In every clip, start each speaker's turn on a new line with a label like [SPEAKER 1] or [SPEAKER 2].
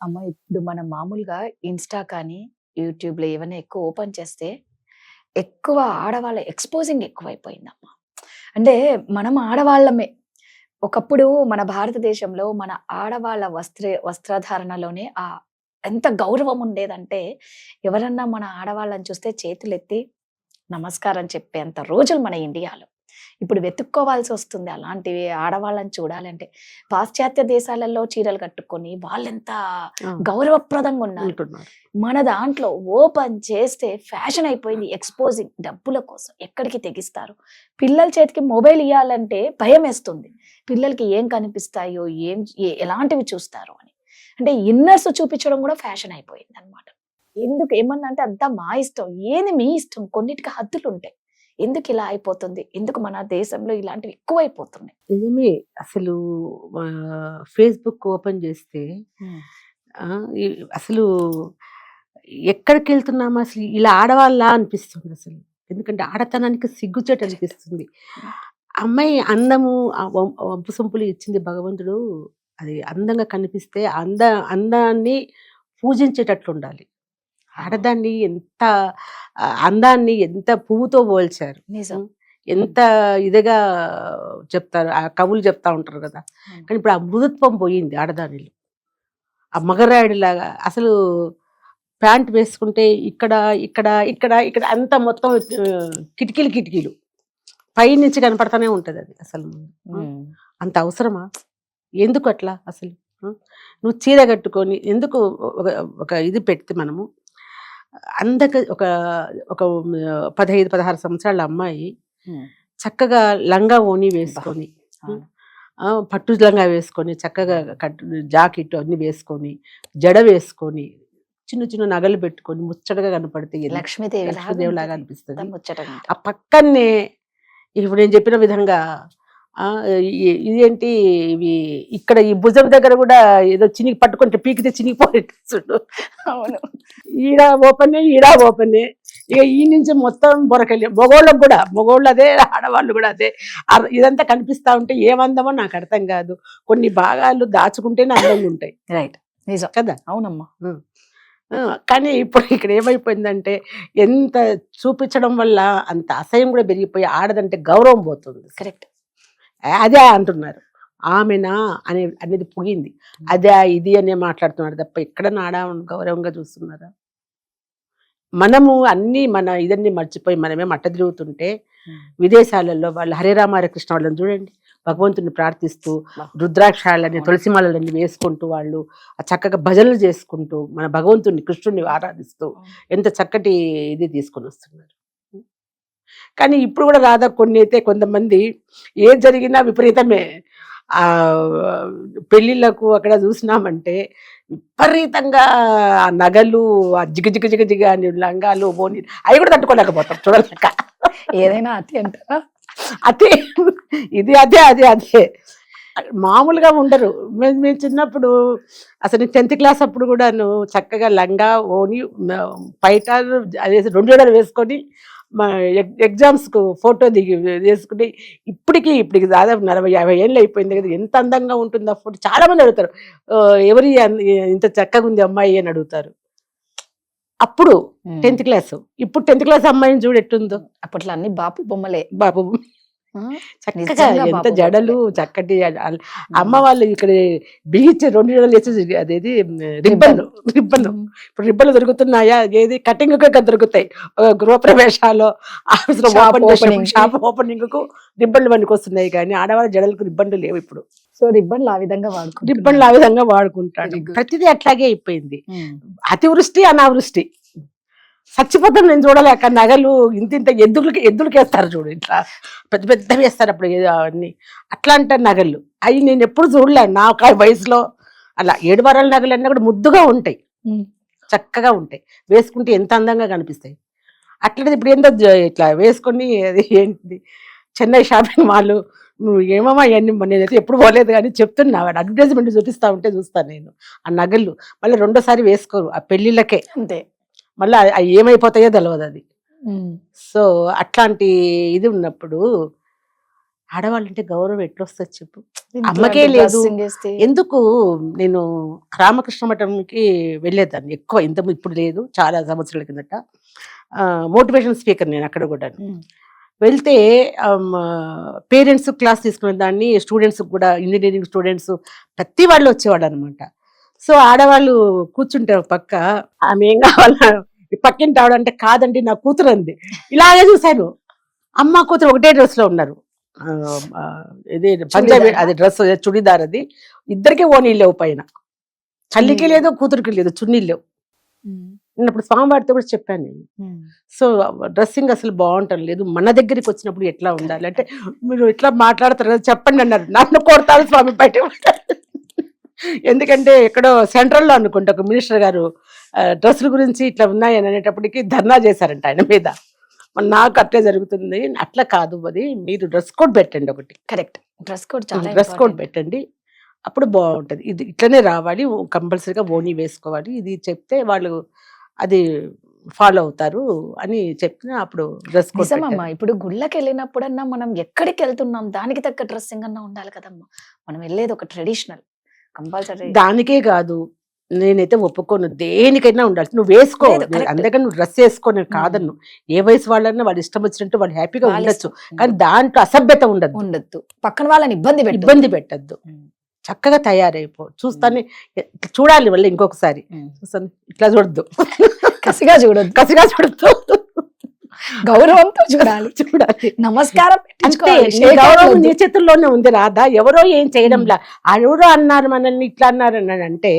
[SPEAKER 1] అమ్మ ఇప్పుడు మనం మామూలుగా ఇన్‌స్టా కానీ, యూట్యూబ్‌లో ఏవన్నా ఎక్కువ ఓపెన్ చేస్తే, ఎక్కువ ఆడవాళ్ళ ఎక్స్‌పోజింగ్ ఎక్కువైపోయిందమ్మ. అంటే మనం ఆడవాళ్ళమే. ఒకప్పుడు మన భారతదేశంలో మన ఆడవాళ్ళ వస్త్రధారణలోనే ఎంత గౌరవం ఉండేదంటే, ఎవరన్నా మన ఆడవాళ్ళని చూస్తే చేతులెత్తి నమస్కారం చెప్పేంత రోజులు మన ఇండియాలో. ఇప్పుడు వెతుక్కోవాల్సొస్తుంది అలాంటివి ఆడవాళ్ళని చూడాలంటే. పాశ్చాత్య దేశాలలో చీరలు కట్టుకొని వాళ్ళెంత
[SPEAKER 2] ఆ!
[SPEAKER 1] గౌరవప్రదంగా ఉన్నారు.
[SPEAKER 2] ఉంటున్నారు.
[SPEAKER 1] మన దాంట్లో ఓపెన్ చేస్తే ఫ్యాషన్ అయిపోయింది. ఎక్స్‌పోజింగ్ డబ్బుల కోసం ఎక్కడికి తెగిస్తారు. పిల్లల చేతికి మొబైల్ ఇయ్యాలంటే భయమేస్తుంది. పిల్లలకి ఏం కనిపిస్తాయో, ఎలాంటివి చూస్తారో అని. అంటే ఇన్నర్స్ చూపించడం కూడా ఫ్యాషన్ అయిపోయిందనమాట. ఎందుకు ఏమన్నంటే అంతా మా ఇష్టం. ఏది మీ ఇష్టం. కొన్నిటికి హద్దులుంటాయి. ఎందుకిలా అయిపోతుంది? ఎందుకు మన దేశంలో ఇలాంటివి ఎక్కువైపోతున్నాయి?
[SPEAKER 2] నిజమే. అసలు ఫేస్‌బుక్ ఓపెన్ చేస్తే
[SPEAKER 1] హ్మ్.
[SPEAKER 2] ఈ అసలు ఎక్కడికెళ్తున్నాము అసలు ఇలా ఆడవాళ్ళా అనిపిస్తుందసలు. ఎందుకంటే ఆడతనానికి సిగ్గుచేటు అనిపిస్తుంది. అమ్మాయి అందము వంపు సొంపులు ఇచ్చింది భగవంతుడు. అది అందంగా కనిపిస్తే అందాన్ని పూజించేటట్లుండాలి. ఆడదాన్ని ఎంత అందాన్ని ఎంత పువ్వుతో పోల్చారు.
[SPEAKER 1] నిజం.
[SPEAKER 2] ఎంత ఇదిగా చెప్తారు. ఆ కవులు చెప్తా ఉంటారు కదా! కానీ ఇప్పుడు ఆ మృదుత్వం పోయింది ఆడదానిలో. ఆ మగరాయుడిలాగా అసలు ప్యాంట్ వేసుకుంటే ఇక్కడ, ఇక్కడ, ఇక్కడ, ఇక్కడ అంతా మొత్తం కిటికీలు. పైనుంచి కనపడతానే ఉంటదది అసలు.
[SPEAKER 1] హ్మ్.
[SPEAKER 2] అంత అవసరమా? ఎందుకు అట్లా అసలు? నువ్వు చీర కట్టుకొని ఎందుకు ఒక ఒక ఇది పెడితే మనము ఒక ఒక 15, 16 సంవత్సరాల అమ్మాయి
[SPEAKER 1] హ్మ్.
[SPEAKER 2] చక్కగా లంగా ఓణి వేసుకొని
[SPEAKER 1] అవును.
[SPEAKER 2] పట్టు లంగా వేసుకొని చక్కగా జాకెట్ అన్ని వేసుకొని జడ వేసుకొని చిన్న చిన్న నగలు పెట్టుకొని ముచ్చటగా కనపడితే లక్ష్మీదేవిలాగా అనిపిస్తుంది.
[SPEAKER 1] ముచ్చటగా
[SPEAKER 2] ఆ పక్కనే ఇప్పుడు నేను చెప్పిన విధంగా ఇదేంటి ఇవి ఇక్కడ ఈ భుజం దగ్గర కూడా ఏదో చినిగి పట్టుకుంటే పీకితే చినిగిపోయేటప్పుడు.
[SPEAKER 1] అవును.
[SPEAKER 2] ఈడ ఓపెనే ఇక ఈ నుంచి మొత్తం బొరకెళ్ళి మగోళ్ళు అదే ఆడవాళ్ళు కూడా అదే. ఇదంతా కనిపిస్తా ఉంటే ఏమందమో నాకు అర్థం కాదు. కొన్ని భాగాలు దాచుకుంటేనే అందంగా ఉంటాయి.
[SPEAKER 1] రైట్. నిజం
[SPEAKER 2] కదా.
[SPEAKER 1] అవునమ్మా.
[SPEAKER 2] కానీ ఇప్పుడు ఇక్కడ ఏమైపోయిందంటే ఎంత చూపించడం వల్ల అంత అసహ్యం కూడా పెరిగిపోయి ఆడదంటే గౌరవం పోతుంది.
[SPEAKER 1] కరెక్ట్.
[SPEAKER 2] అదే అంటున్నారు. ఆమెనా అనేది పోయింది. అదే ఇది అనే మాట్లాడుతున్నారు తప్ప ఎక్కడన్నా గౌరవంగా చూస్తున్నారా? మనము అన్ని మన ఇదన్నీ మర్చిపోయి మనమే మట్ట తిరుగుతుంటే విదేశాలలో వాళ్ళు హరే రామ హరే కృష్ణ వాళ్ళని చూడండి, భగవంతుని ప్రార్థిస్తూ రుద్రాక్షాలని తులసిమాలన్నీ వేసుకుంటూ వాళ్ళు చక్కగా భజనలు చేసుకుంటూ మన భగవంతుని కృష్ణుడిని ఆరాధిస్తూ ఎంత చక్కటి ఇది తీసుకొని వస్తున్నారు. కానీ ఇప్పుడు కూడా రాదా కొన్ని అయితే కొంతమంది ఏం జరిగినా విపరీతమే. పెళ్ళిళ్ళకు అక్కడ చూసినామంటే విపరీతంగా ఆ నగలు ఆ జిగ అని లంగాలు బోని అవి కూడా తట్టుకోలేకపోతాం చూడలేక.
[SPEAKER 1] ఏదైనా అతి అంటారా?
[SPEAKER 2] అదే ఇది అదే మామూలుగా ఉండరు. మేము చిన్నప్పుడు అసలు 10th క్లాస్ అప్పుడు కూడాను చక్కగా లంగా ఓని పైట అదే 2 జడలు వేసుకొని మా ఎగ్జామ్స్కు ఫోటో దిగి వేసుకుని ఇప్పటికి దాదాపు 40-50 ఏళ్ళు అయిపోయింది కదా, ఎంత అందంగా ఉంటుంది ఆ ఫోటో. చాలా మంది అడుగుతారు, ఎవరి ఇంత చక్కగా ఉంది అమ్మాయి అని అడుగుతారు. అప్పుడు 10th క్లాస్, ఇప్పుడు 10th క్లాస్ అమ్మాయిని చూడు ఎట్టుందో.
[SPEAKER 1] అప్పట్లో అన్ని బాపు బొమ్మలే.
[SPEAKER 2] బాబు చక్కగా ఎంత జడలు చక్కటి అమ్మ వాళ్ళు ఇక్కడ బిగించి 2 జడలు వేసి అదేది రిబ్బన్. ఇప్పుడు రిబ్బన్లు దొరుకుతున్నాయా? ఏది కటింగ్ దొరుకుతాయి గృహప్రవేశాలు, ఆఫీస్ లో షాప్ ఓపెనింగ్ కు రిబ్బన్లు పనికి వస్తున్నాయి. కానీ ఆడవాళ్ళ జడలకు రిబ్బన్లు లేవు ఇప్పుడు.
[SPEAKER 1] సో రిబ్బన్లు ఆ విధంగా
[SPEAKER 2] వాడుకుంటాడు. ప్రతిదీ అట్లాగే అయిపోయింది. అతివృష్టి అనావృష్టి. చచ్చిపోతాం నేను చూడలేక. నగలు ఇంత ఎద్దులకేస్తారు చూడు, ఇట్లా పెద్ద వేస్తారు అప్పుడు అవన్నీ. అట్లా అంటారు నగలు. అవి నేను ఎప్పుడు చూడలేను నా వయసులో. అలా 7 వారాల నగలు అన్నీ కూడా ముద్దుగా ఉంటాయి, చక్కగా ఉంటాయి, వేసుకుంటే ఎంత అందంగా కనిపిస్తాయి. అట్లనే ఇప్పుడు ఏందో ఇట్లా వేసుకొని అది ఏంటి చెన్నై షాపింగ్ మాల్, నువ్వు ఏమమ్మా ఇవన్నీ నేనైతే ఎప్పుడు పోలేదు కానీ చెప్తున్నా, వాడు అడ్వర్టైజ్మెంట్ చూస్తాను నేను. ఆ నగలు మళ్ళీ 2ోసారి వేసుకోరు, ఆ పెళ్ళిళ్ళకే అంతే. మళ్ళీ అవి ఏమైపోతాయో తెలియదు అది. సో అట్లాంటి ఇది ఉన్నప్పుడు ఆడవాళ్ళంటే గౌరవం ఎట్లొస్తుంది చెప్పు. అమ్మకే లేదు. ఎందుకు నేను రామకృష్ణ మఠంకి వెళ్ళేదాన్ని ఎక్కువ, ఇంత ఇప్పుడు లేదు, చాలా సంవత్సరాల కిందట. మోటివేషన్ స్పీకర్ నేను అక్కడ కూడా. వెళ్తే పేరెంట్స్ క్లాస్ తీసుకునే దాన్ని, స్టూడెంట్స్ కూడా, ఇంజనీరింగ్ స్టూడెంట్స్ ప్రతి వాళ్ళు వచ్చేవాడు అనమాట. సో ఆడవాళ్ళు కూర్చుంటారు పక్క, ఆమె ఏం కావాలా పక్కింటి ఆవిడంటే కాదండి నా కూతురు అంది. ఇలాగే చూశాను, అమ్మ కూతురు ఒకటే డ్రెస్ లో ఉన్నారు. ఇది పంజాబీ అది డ్రెస్ చుడిదార్, అది ఇద్దరికి ఓనీ లేవు, పైన తల్లికి లేదు కూతురికి లేదు, చున్నీ లేవు. నేను అప్పుడు స్వామివారితో కూడా చెప్పాను నేను. సో డ్రెస్సింగ్ అసలు బాగుంటాం లేదు, మన దగ్గరికి వచ్చినప్పుడు ఎట్లా ఉండాలి అంటే, మీరు ఎట్లా మాట్లాడతారు కదా చెప్పండి అన్నారు. నన్ను కొడతారు స్వామి బయట. ఎందుకంటే ఎక్కడో సెంట్రల్లో అనుకుంటా ఒక మినిస్టర్ గారు డ్రెస్సుల గురించి ఇట్లా ఉన్నాయని అనేటప్పటికి ధర్నా చేశారంట ఆయన మీద. నాకు అట్లే జరుగుతుంది, అట్లా కాదు, అది మీరు డ్రెస్ కోడ్ పెట్టండి ఒకటి.
[SPEAKER 1] Correct, dress code
[SPEAKER 2] dress code పెట్టండి, అప్పుడు బాగుంటది. ఇది ఇట్లనే రావాలి, కంపల్సరీగా ఓనీ వేసుకోవాలి, ఇది చెప్తే వాళ్ళు అది ఫాలో అవుతారు అని చెప్పిన అప్పుడు డ్రెస్ కోడ్.
[SPEAKER 1] నిజమమ్మా, ఇప్పుడు గుళ్ళకి వెళ్ళినప్పుడన్నా మనం ఎక్కడికి వెళ్తున్నాం దానికి తగ్గ డ్రెస్సింగ్ అన్నా ఉండాలి కదమ్మా. మనం వెళ్ళేది ఒక ట్రెడిషనల్, కంపల్సరీ.
[SPEAKER 2] దానికే కాదు, నేనైతే ఒప్పుకోను, దేనికైనా ఉండాలి, నువ్వు వేసుకో. అందుకని నువ్వు డ్రెస్ వేసుకో, నేను కాదన్ను. ఏ వయసు వాళ్ళన్నా వాళ్ళు ఇష్టం వచ్చినట్టు వాళ్ళు హ్యాపీగా ఉండొచ్చు, కానీ దాంట్లో అసభ్యత ఉండద్దు,
[SPEAKER 1] పక్కన వాళ్ళని
[SPEAKER 2] ఇబ్బంది పెట్టద్దు. చక్కగా తయారైపో. చూస్తాను, చూడాలి మళ్ళీ ఇంకొకసారి చూస్తాను, ఇట్లా చూడద్దు,
[SPEAKER 1] కసిగా చూడద్దు, గౌరవంతో చూడాలి. నమస్కారం
[SPEAKER 2] గౌరవం నీ చేతుల్లోనే ఉంది రాధా. ఎవరో ఏం చేయడంలా, ఎవరో అన్నారు మనల్ని ఇట్లా అన్నారు అని అంటే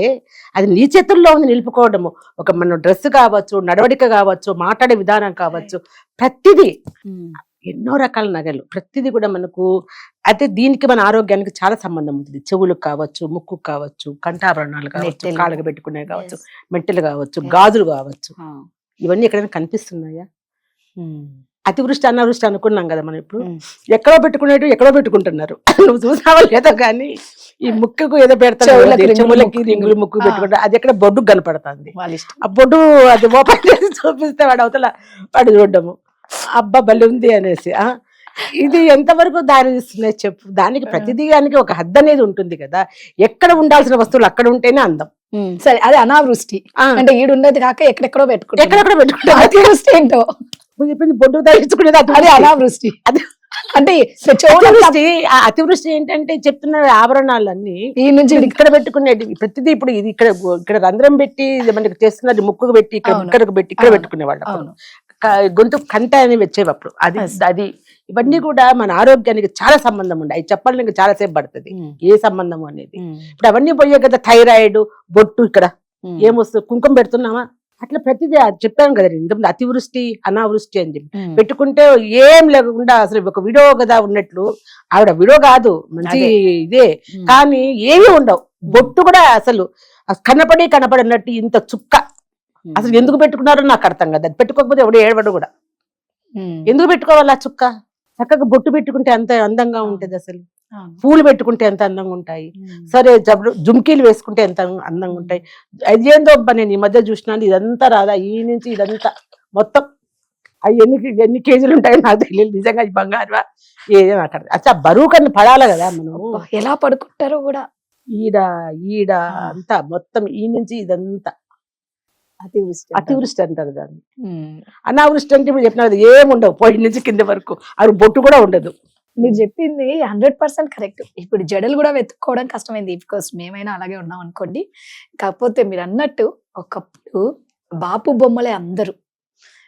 [SPEAKER 2] అది నీ చేతుల్లో ఉంది నిలుపుకోవడము. ఒక మన డ్రెస్ కావచ్చు, నడవడిక కావచ్చు, మాట్లాడే విధానం కావచ్చు, ప్రతిదీ. ఎన్నో రకాల నగలు, ప్రతిదీ కూడా మనకు. అయితే దీనికి మన ఆరోగ్యానికి చాలా సంబంధం ఉంటుంది. చెవులకు కావచ్చు, ముక్కు కావచ్చు, కంఠాభరణాలు కావచ్చు, కాళ్ళకు పెట్టుకునే కావచ్చు, మెట్టెలు కావచ్చు, గాజులు కావచ్చు, ఇవన్నీ ఎక్కడైనా కనిపిస్తున్నాయా? అతివృష్టి అనావృష్టి అనుకున్నాం కదా మనం. ఇప్పుడు ఎక్కడో పెట్టుకునేటు ఎక్కడో పెట్టుకుంటున్నారు. నువ్వు చూసావా లేదో కానీ ఈ ముక్కుకు ఏదో పెడతారు, చెవులకి రింగులు ముక్కు పెట్టుకుంటారు, అది ఎక్కడ బొడ్డుకు కనపడుతుంది. ఆ బొడ్డు అది ఓపెన్ చేసి చూపిస్తే వాడు అవతల వాడు చూడడము, అబ్బా బలి ఉంది అనేసి. ఇది ఎంతవరకు దారి తీస్తున్నాయి చెప్పు. దానికి ప్రతిదీ దానికి ఒక హద్దు అనేది ఉంటుంది కదా. ఎక్కడ ఉండాల్సిన వస్తువులు అక్కడ ఉంటేనే అందం.
[SPEAKER 1] సరే, అది అనావృష్టి అంటే ఈడున్నది కాక ఎక్కడెక్కడో పెట్టుకుంటారు. అతివృష్టి ఏంటో
[SPEAKER 2] చెప్పింది, బొడ్డు ధరించుకునేది
[SPEAKER 1] అది అనావృష్టి. అది అంటే
[SPEAKER 2] అతివృష్టి ఏంటంటే చెప్తున్న ఆభరణాలన్నీ ఈ నుంచి ఇక్కడ పెట్టుకునేది ప్రతిదీ. ఇప్పుడు ఇది ఇక్కడ రంధ్రం పెట్టి మనకి చేస్తున్నది, ముక్కుకు పెట్టి ఇక్కడకు పెట్టి ఇక్కడ పెట్టుకునేవాళ్ళు. గొంతు కంట అని వచ్చేవి అప్పుడు. అది ఇవన్నీ కూడా మన ఆరోగ్యానికి చాలా సంబంధం ఉండే. అవి చెప్పాలని చాలా సేపు పడుతుంది ఏ సంబంధం అనేది. ఇప్పుడు అవన్నీ పోయే కదా, థైరాయిడ్, బొట్టు, ఇక్కడ ఏమొస్తుంది, కుంకుమ పెడుతున్నామా, అట్లా ప్రతిదీ చెప్పాను కదా ఇంతకుముందు, అతివృష్టి అనావృష్టి అని చెప్పి పెట్టుకుంటే ఏం లేకుండా అసలు ఒక విడో కదా ఉన్నట్లు. ఆవిడ విడో కాదు, మంచి ఇదే, కానీ ఏమీ ఉండవు. బొట్టు కూడా అసలు కనపడినట్టు ఇంత చుక్క. అసలు ఎందుకు పెట్టుకున్నారో నాకు అర్థం కదా. అది పెట్టుకోకపోతే ఎవడు ఏడవడు కూడా. ఎందుకు పెట్టుకోవాలి ఆ చుక్క? చక్కగా బొట్టు పెట్టుకుంటే అంత అందంగా ఉంటది. అసలు పూలు పెట్టుకుంటే ఎంత అందంగా ఉంటాయి. సరే, జుమ్కీలు వేసుకుంటే ఎంత అందంగా ఉంటాయి. అదేందో నేను ఈ మధ్య చూసినాను, ఇదంతా రాదా ఈ నుంచి ఇదంతా మొత్తం అవి ఎన్ని కేజీలు ఉంటాయో నాకు తెలియదు. నిజంగా ఈ బంగారువా ఏదో మాట్లాడదు. అచ్చా బరువు కన్నా పడాలి కదా మనం.
[SPEAKER 1] ఎలా పడుకుంటారో కూడా
[SPEAKER 2] ఈడ అంతా మొత్తం ఈ నుంచి ఇదంతా అతివృష్టి అంటారు దాన్ని. అనావృష్టి అంటే మీరు చెప్పిన ఏముండవు, పోయి నుంచి కింద వరకు అది బొట్టు కూడా ఉండదు.
[SPEAKER 1] మీరు చెప్పింది 100% కరెక్ట్. ఇప్పుడు జడలు కూడా వెతుక్కోవడం కష్టమైంది. బికాస్ మేమైనా అలాగే ఉన్నాం అనుకోండి. కాకపోతే మీరు అన్నట్టు ఒకప్పుడు బాపు బొమ్మలే అందరూ.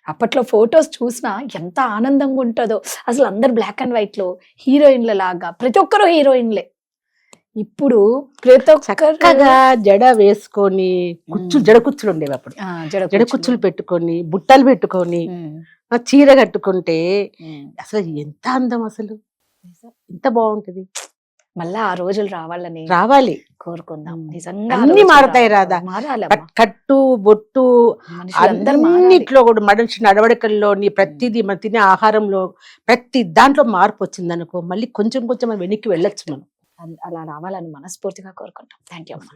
[SPEAKER 1] అప్పట్లో ఫొటోస్ చూసినా ఎంత ఆనందంగా ఉంటుందో. అసలు అందరు బ్లాక్ అండ్ వైట్ లో హీరోయిన్ల లాగా, ప్రతి ఒక్కరు హీరోయిన్లే. ఇప్పుడు ప్రతి ఒక్కగా
[SPEAKER 2] జడ వేసుకొని జడ కుచ్చులు ఉండేవి అప్పుడు. జడ కుచ్చులు పెట్టుకొని, బుట్టలు పెట్టుకొని, చీర కట్టుకుంటే అసలు ఎంత అందం, అసలు ఎంత బాగుంటది.
[SPEAKER 1] మళ్ళా ఆ రోజులు
[SPEAKER 2] రావాలి
[SPEAKER 1] కోరుకుందాం. నిజంగా
[SPEAKER 2] అన్ని మారతాయి రాదా. కట్టు బొట్టు అన్నిట్లో కూడా, మనిషి నడవడికల్లోని ప్రతిదీ, మనం తినే ఆహారంలో ప్రతి దాంట్లో మార్పు వచ్చింది అనుకో, మళ్ళీ కొంచెం కొంచెం మనం వెనక్కి వెళ్ళొచ్చు. మనం
[SPEAKER 1] అలా రావాలని మనస్ఫూర్తిగా కోరుకుంటాం. థ్యాంక్ యూ అమ్మా.